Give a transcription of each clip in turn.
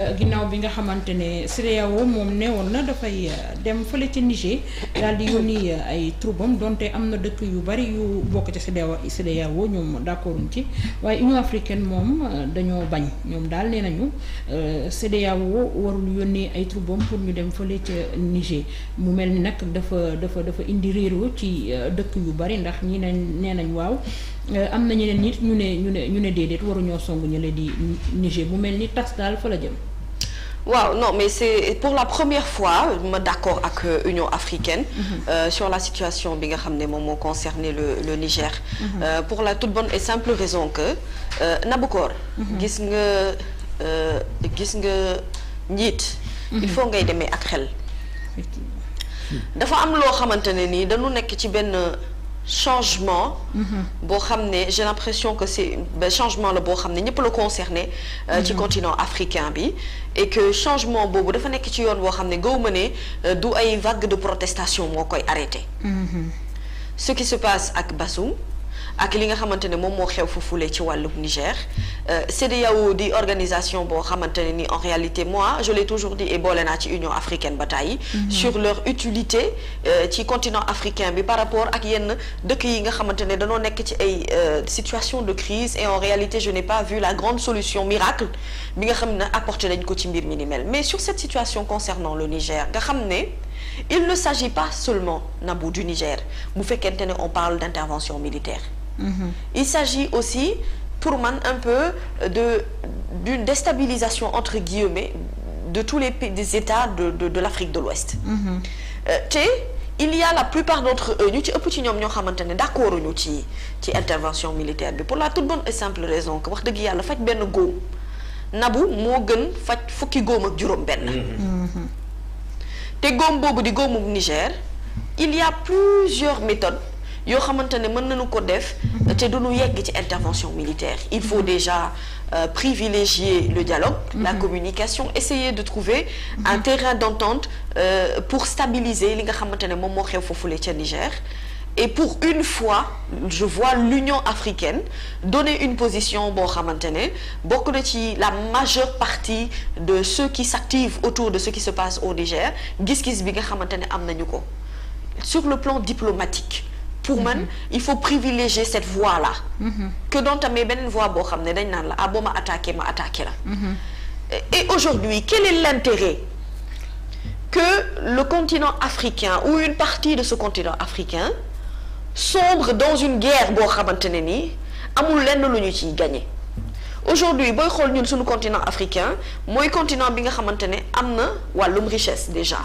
ginnaaw bi nga xamante ne CEDEAO moom neewoon na dafay dem fële ca Niger daal di yónni ay troupam donte am na dëkk yu bari yu bokk ca CEDEAO ñoom d'accorduñ ci waaye Union africaine moom dañoo bañ ñoom daal nee nañu CEDEAO warul yónnee ay troupam pour ñu dem fële ca Niger mu mel ni nag dafa indi réeroo ci dëkk yu bari ndax ñi ne nee nañ waaw am na ñeneen nit ñu ne déedéet waruñoo song ñu leen di Niger mu mel ni tas daal fa la jëm. waaw non mais c'est pour la première fois ma d'accord ak Union africaine sur la situation bi nga xam ne moom moo concerné le Niger pour la toute bonne et simple raison que Nabokor gis nga njiit il faut ngay demee ak xel dafa am loo xamante ne nii dañu nekk ci benn changement boo xam ne j'ai l'impression que c'est changement la boo xam ne ñëpp la concerné ci continent africain bi et que changement boobu dafa nekk ci yoon boo xam ne gawma ne du ay vague de protestation moo koy arrêté ce qui se passe ak Bazoum ak li nga xamante ne moom moo xew foofule ci wàllum Niger CEDEAO di organisation boo xamante ne ni en réalité moi je l'ai toujours dit et boole naa ci Union africaine ba tàyyi sur leur utilité ci continent africain bi par rapport ak yenn dëkk yi nga xamante ne dañoo nekk ci ay situation de crise et en réalité je n'ai pas vu la grande solution miracle bi nga xam ne apporté nañ ko ci mbir mi ni mel mais sur cette situation concernant le Niger nga xam ne il ne s'agit pas seulement Nabou du Niger bu fekkente ne on parle d'intervention militaire il s'agit aussi pour man un peu d'une déstabilisation entre guillemets de tous les pays des États de l'Afrique de l'Ouest te il y a la plupart d'entre eux ñu ci ëpp ci ñoom ñoo xamante ne d'accord ñu ci intervention militaire bi pour la toute bonne et simple raison que wax dëgg yàlla faj benn góom Nabou moo gën faj fukki góom ak juróom benn te góom boobu di góomum Niger il y a plusieurs méthodes yoo xamante ne mën nañu ko def te duñu yegg ci intervention militaire il faut déjà privilégier le dialogue la communication essayer de trouver un terrain d'entente pour stabiliser li nga xamante ne moom moo xew foofule ca Niger et pour une fois je vois l'Union africaine donner une position boo xamante ne bokk na ci la majeure partie de ceux qui s'activent autour de ce qui se passe au Niger gis-gis bi nga xamante ne am nañu ko sur le plan diplomatique pour man il faut privilégier cette voie-là que doon tamit beneen voie boo xam ne dañ naan la boo ma attaqué la et aujourd'hui quel est l'intérêt que le continent africain ou une partie de ce continent africain sombre dans une guerre boo xamante ne nii amul lenn lu ñu ciy gagner aujourd'hui booy xool ñun suñu continent africain mooy continent bi nga xamante ne am na wàllum richesse déjà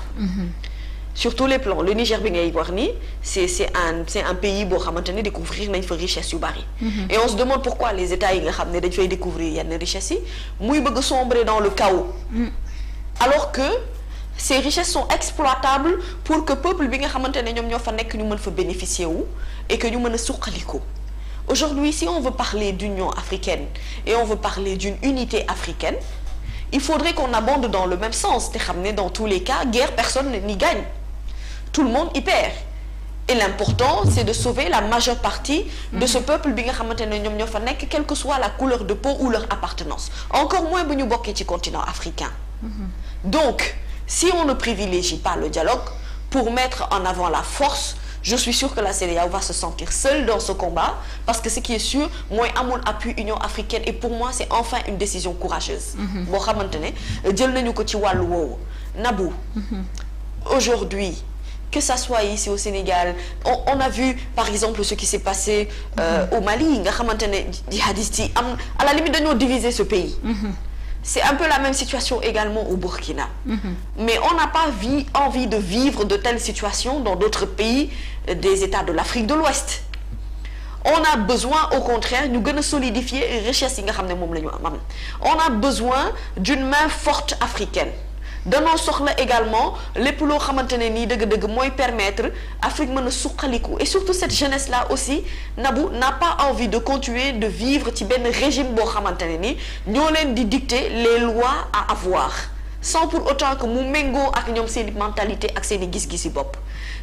sur tous les plans le Niger bi ngay wax ni c'est un pays boo xamante ne découvrir nañ fa richesse yu bari et on se demande pourquoi les États yi nga xam ne dañ fay découvrir yenn richesse yi muy bëgg sombrer dans le chaos alors que ces richesses sont exploitables pour que peuple bi nga xamante ne ñoom ñoo fa nekk ñu mën fa bénéficier wu et que ñu mën a suqaliku aujourd'hui si on veut parler d'Union africaine et on veut parler d'une unité africaine il faudrait qu'on abonde dans le même sens te xam ne dans tous les cas guerre personne n'y gagne tout le monde y perd et l'important c'est de sauver la majeure partie de ce peuple bi nga xamante ne ñoom ñoo fa nekk quelle que soit la couleur de peau ou leur appartenance encore moins bu ñu bokkee ci continent africain donc si on ne privilégie pas le dialogue pour mettre en avant la force je suis sûre que la CEDEAO va se sentir seule dans ce combat parce que ce qui est sûr mooy amul appui Union africaine et pour moi c'est enfin une décision courageuse boo xamante ne jël nañu ko ci wàllu woowu Nabou aujourd'hui que ça soit ici au Sénégal on a vu par exemple ce qui s'est passé au Mali nga xamante ne djihadistes yi am à la limite dañoo diviser ce pays c'est un peu la même situation également au Burkina mais on n'a pas envie de vivre de telles situations dans d'autres pays des États de l'Afrique de l'Ouest on a besoin au contraire ñu gën a solidifier richesse yi nga xam ne moom la ñu am on a besoin d'une main forte africaine danoo soxla également lépp loo xamante ne nii dëgg-dëgg mooy permettre Afrique mën a suqaliku et surtout cette jeunesse là aussi Nabou n'a pas envie de continuer de vivre ci benn régime boo xamante ne nii ñoo leen di dicter les lois à avoir sans pour autant que mu méngoo ak ñoom seeni mentalité ak seeni gis-gisi bopp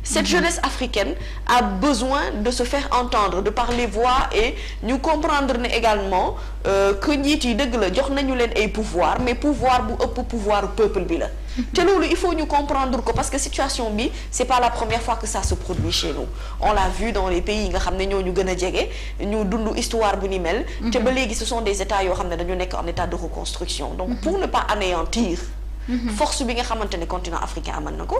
Cette jeunesse africaine a besoin de se faire entendre de par les voix et ñu comprendre ne également que njiit yi dëgg la jox nañu leen ay pouvoir mais pouvoir bu ëpp pouvoir peuple bi la te loolu il faut ñu comprendre ko parce que situation bi c'est pas la première fois que ça se produit chez nous on l'a vu dans les pays yi nga xam ne ñoo ñu gën a jege ñu dund histoire bu ni mel te ba léegi ce sont des états yoo xam ne dañu nekk en état de reconstruction donc pour ne pas anéantir force bi nga xamante ne continent africain amal na ko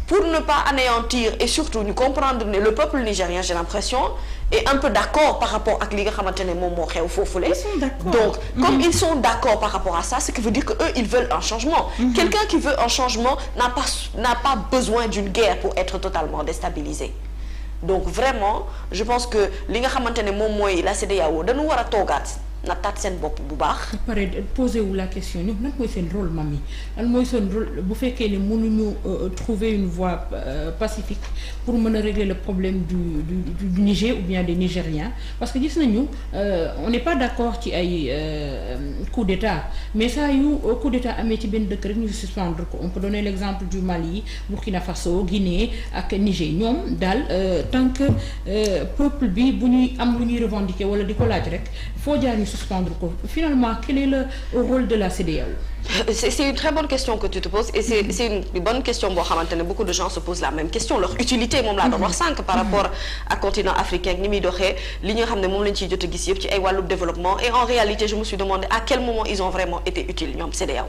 pour ne pas anéantir et surtout ñu comprendre ne le peuple nigérien j'ai l'impression est un peu d'accord par rapport ak li nga xamante ne moom moo xew foofule donc comme ils sont d'accord par rapport à ça ce qui veut dire que eux ils veulent un changement quelqu'un qui veut un changement n'a pas besoin d'une guerre pour être totalement déstabilisé donc vraiment je pense que li nga xamante ne moom mooy la CEDEAO dañu war a toogaat nattaat seen bopp bu baax. ba pare posé wu la question ñoom lan mooy seen rôle mami lan mooy seen rôle bu fekkee ne mënuñu trouver une voie pacifique pour mën a régler le problème du Niger ou bien des Nigériens parce que gis nañu on n'est pas d'accord ci ay coup d'état mais saa yu coup d'état amee ci benn dëkk rek ñu suspendre ko on peut donner l'exemple du Mali Burkina Faso Guinée ak Niger ñoom daal tant que peuple bi bu ñuy am lu ñuy revendiquer wala di ko laaj rek foo jaar suspendre ko finalement quel est le rôle de la CEDEAO? C'est une très bonne question que tu te poses et c'est une bonne question boo xamante ne beaucoup de gens se posent la même question leur utilité moom laa doon wax sànq par rapport ak continent africain ni muy doxee li nga xam ne moom lañ ciy jot a gis yëpp ci ay wàllu développement et en réalité je me suis demandé à quel moment ils ont vraiment été utiles ñoom CEDEAO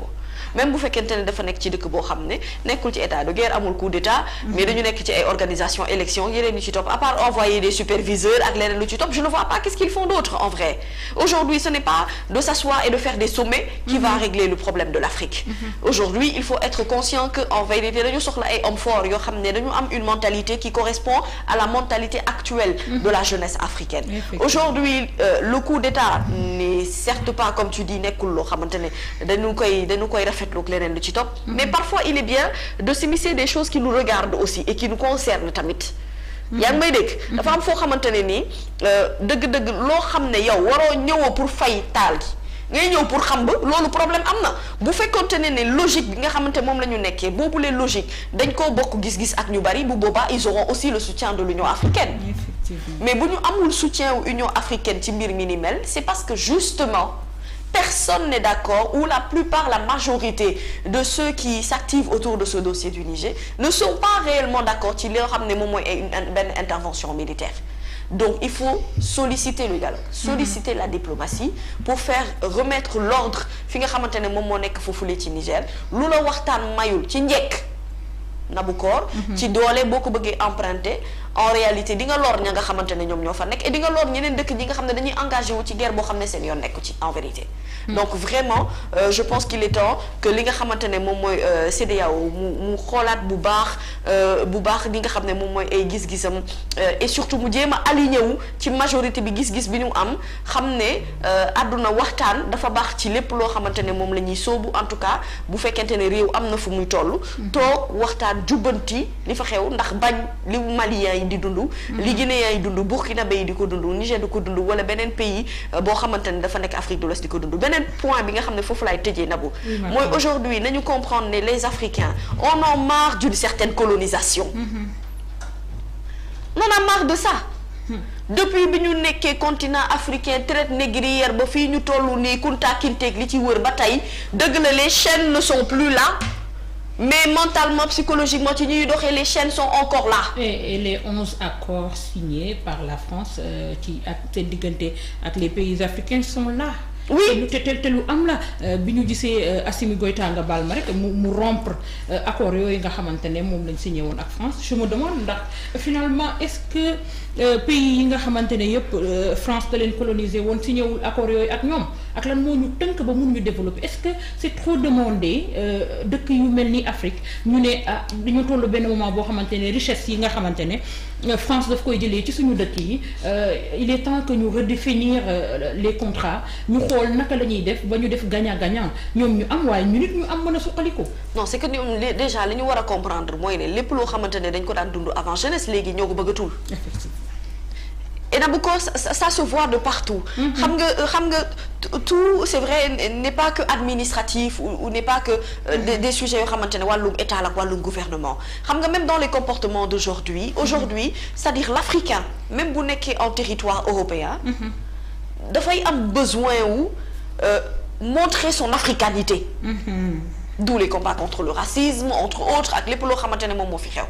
même bu fekkente ne dafa nekk ci dëkk boo xam ne nekkul ci état de guerre amul coup d'état mais dañu nekk ci ay organisation élection yeneen lu ci topp à part envoyer des superviseurs ak leneen lu ci topp je ne vois pas qu'est-ce qu'ils font d'autre en vrai aujourd'hui ce n'est pas de s'asseoir et de faire des sommets qui va régler le problème de l'Afrique aujourd'hui il faut être conscient que en vérité dañu soxla ay hommes forts yoo xam ne dañu am une mentalité qui correspond à la mentalité actuelle de la jeunesse africaine aujourd'hui le coup d'état n'est certes pas comme tu dis nekkul loo xamante ne dañu koy rafetlu ak leneen lu ci topp mais parfois il est bien de s'immiscer des choses qui nous regardent aussi et qui nous concernent tamit yaa ngi may dégg dafa am foo xamante ne nii dëgg-dëgg loo xam ne yow waroo ñëwoo pour fay taal gi ngay ñëw pour xam ba loolu problème am na bu fekkoonte ne logique bi nga xamante moom la ñu nekkee boobu les logique dañ koo bokk gis-gis ak ñu bari bu boobaa ils auront aussi le soutien de l'Union africaine mais bu ñu amul soutien wu Union africaine ci mbir mi ni mel c'est parce que justement personne n'est d'accord ou la plupart, la majorité de ceux qui s'activent autour de ce dossier du Niger ne sont pas réellement d'accord ci li nga xam ne moom mooy benn intervention militaire. Donc il faut solliciter le dialogue, solliciter la diplomatie pour faire remettre l'ordre fi nga xamante ne moom moo nekk foofule ci Niger lu la waxtaan mayul ci njëkk Nabucor ci doole boo ko bëggee emprunter en réalité di nga lor ña nga xamante ne ñoom ñoo fa nekk et di nga lor ñeneen dëkk ñi nga xam ne dañuy engagé wu ci guerre boo xam ne seen yoon nekku ci en vérité donc vraiment je pense qu'il est temps que li nga xamante ne moom mooy CEDEAO mu xoolaat bu baax li nga xam ne moom mooy ay gis-gisam et surtout mu jéem a aligné wu ci majorité bi gis-gis bi ñu am xam ne àdduna waxtaan dafa baax ci lépp loo xamante ne moom la ñuy sóobu en tout cas bu fekkente ne réew am na fu muy toll toog waxtaan jubbanti li fa xew ndax bañ li Maliens yi di dund li Guinéens yi dund Burkinabé yi di ko dund Niger di ko dund wala beneen pays boo xamante ne dafa nekk Afrique de l'Ouest di ko dund beneen point bi nga xam ne foofu laay tëjee Nabou mooy aujourd'hui nañu comprendre ne les Africains on en marre d'une certaine colonisation on en a marre de ça depuis bi ñu nekkee continent africain traite négrière ba fii ñu tollu nii Kunta Kinteeg li ci wër ba tey dëgg la les chaînes ne sont plus là mais mentalement psychologiquement ci ñuy doxee les chaînes sont encore là. Et les 11 accords signés par la France ci ak seen diggante ak les pays africains sont là. oui te lu am la bi ñu gisee Assimi Goïta nga baal ma rek mu rompre accords yooyu nga xamante ne moom lañ signé woon ak France je me demande ndax finalement est-ce que pays yi nga xamante ne yëpp France da leen coloniser woon signé wul accords yooyu ak ñoom ak lan moo ñu tënk ba mënuñu développer est-ce que c'est trop demandé dëkk yu mel ni Afrique ñu ne dañu toll benn moment boo xamante ne richesse yi nga xamante ne France daf koy jëlee ci suñu dëkk yi il est temps que ñu redéfinir les contrats ñu xool naka la ñuy def ba ñu def gagnant-gagnant ñoom ñu am waaye ñu nit ñu am mën a suqaliku. non c'est que ñoom déjà li ñu war a comprendre mooy ne lépp loo xamante ne dañ ko daan dund avant jeunesse léegi ñoo ko bëggatul. effectivement. et Nabucco ça se voit de partout. xam nga tout c'est vrai n'est pas que administratif ou n'est pas que des sujets yoo xamante ne wàllum état la ak wàllum gouvernement xam nga même dans les comportements d'aujourd'hui c'est-à-dire l'Africain même bu nekkee en territoire européen dafay am besoin wu montrer son africanité. D'où les combats contre le racisme entre autres ak lépp loo xamante ne moom moo fi xew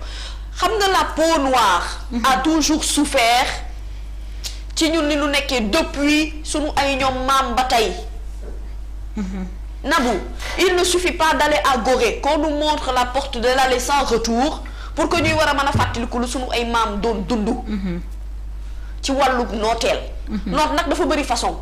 xam nga la peau noire a toujours souffert ci ñun ni lu nekkee depuis sunu ay ñoom maam ba tey. Nabou, il ne suffit pas d'aller à Gorée qu'on nous montre la porte de l'aller sans retour pour que ñuy war a mën a fàttaliku lu sunu ay maam doon dund ci wàllu nooteel noot nag dafa bëri façon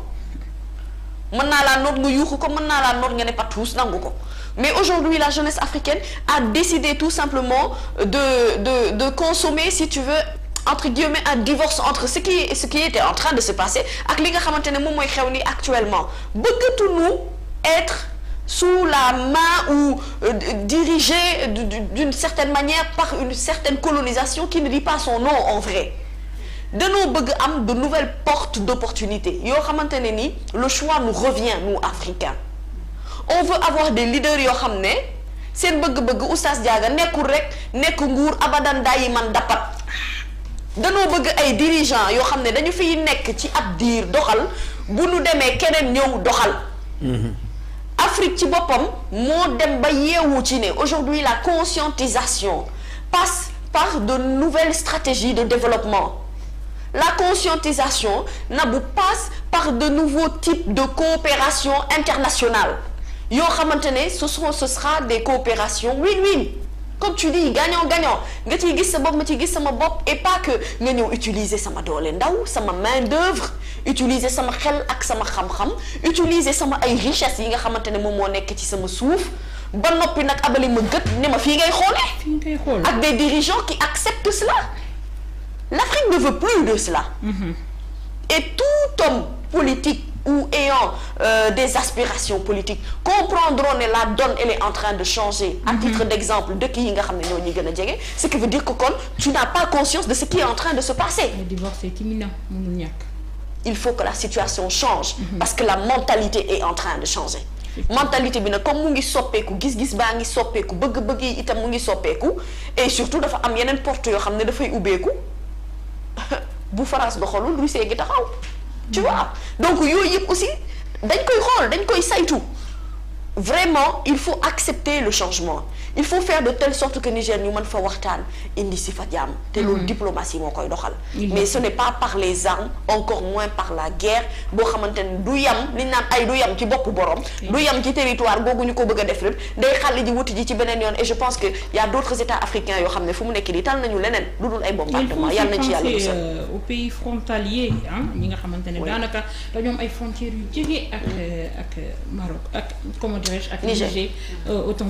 mën naa laa noot nga yuuxu ko mën naa laa noot nga ne patous nangu ko mais aujourd'hui la jeunesse africaine a décidé tout simplement de consommer si tu veux entre guillemets un divorce entre ce qui était en train de se passer ak li nga xamante ne moom mooy xew ni actuellement bëggatuñu être sous la main ou dirigé d'une certaine manière par une certaine colonisation qui ne dit pas son nom en vrai dañoo bëgg am de nouvelles portes d'opportunités yoo xamante ne ni le choix nous revient nous Africains on veut avoir des leaders yoo xam ne seen bëgg-bëgg Oustaz Diaga nekkul rek nekk nguur abadan dayi man dappat dañoo bëgg ay dirigeants yoo xam ne dañu fiy nekk ci ab diir doxal bu nu demee keneen ñëw doxal Afrique ci boppam moo dem ba yeewu ci ne aujourd'hui la conscientisation passe par de nouvelles stratégies de développement. La conscientisation passe par de nouveaux types de coopération internationale yoo xamante ne ce sera des coopérations win-win comme tu dis gagnant-gagnant nga ciy gis sa bopp ma ciy gis sama bopp et pas que nga ñëw utiliser sama doole ndaw sama main d'œuvre utiliser sama xel ak sama xam-xam utiliser sama ay richesses yi nga xamante ne moom moo nekk ci sama suuf ba noppi nag abali ma gët ne ma fii ngay xoolee ak des dirigeants qui acceptent cela. L'Afrique ne veut plus de cela. Et tout homme politique ou ayant des aspirations politiques comprendront que la donne elle est en train de changer. À titre d'exemple, dëkk yi nga xam ne ñoo ñu gën a jege, ce qui veut dire que kon tu n'as pas conscience de ce qui est en train de se passer. Le divorce est imminent, mënul ñàkk. Il faut que la situation change parce que la mentalité est en train de changer. Mentalité bi nag comme mu ngi soppeeku gis-gis baa ngi soppeeku bëgg-bëgg yi itam mu ngi soppeeku et surtout dafa am yeneen porte yoo xam ne dafay ubbeeku. bu France doxalul Russie gi taxaw tu vois donc yooyu yëpp aussi dañ koy xool dañ koy saytu vraiment il faut accepter le changement il faut faire de telle sorte que Niger ñu mën fa waxtaan indi si fa jàmm te loolu diplomatie moo koy doxal mais ce n'est pas par les armes encore moins par la guerre boo xamante ne du yam li naan ay du yam ci boppu borom du yam ci territoire googu ñu ko bëgg a def lépp day xàll ji wuti ji ci beneen yoon et je pense que y a d'autres états africains yoo xam ne fu mu nekk nii tal nañu leneen lu dul ay bombardement yàlla nañ ci yàlla musal aux pays frontaliers ñi nga xamante ne daanaka dañoo am ay frontières yu jege ak Maroc ak comment dirais-je ak Niger autant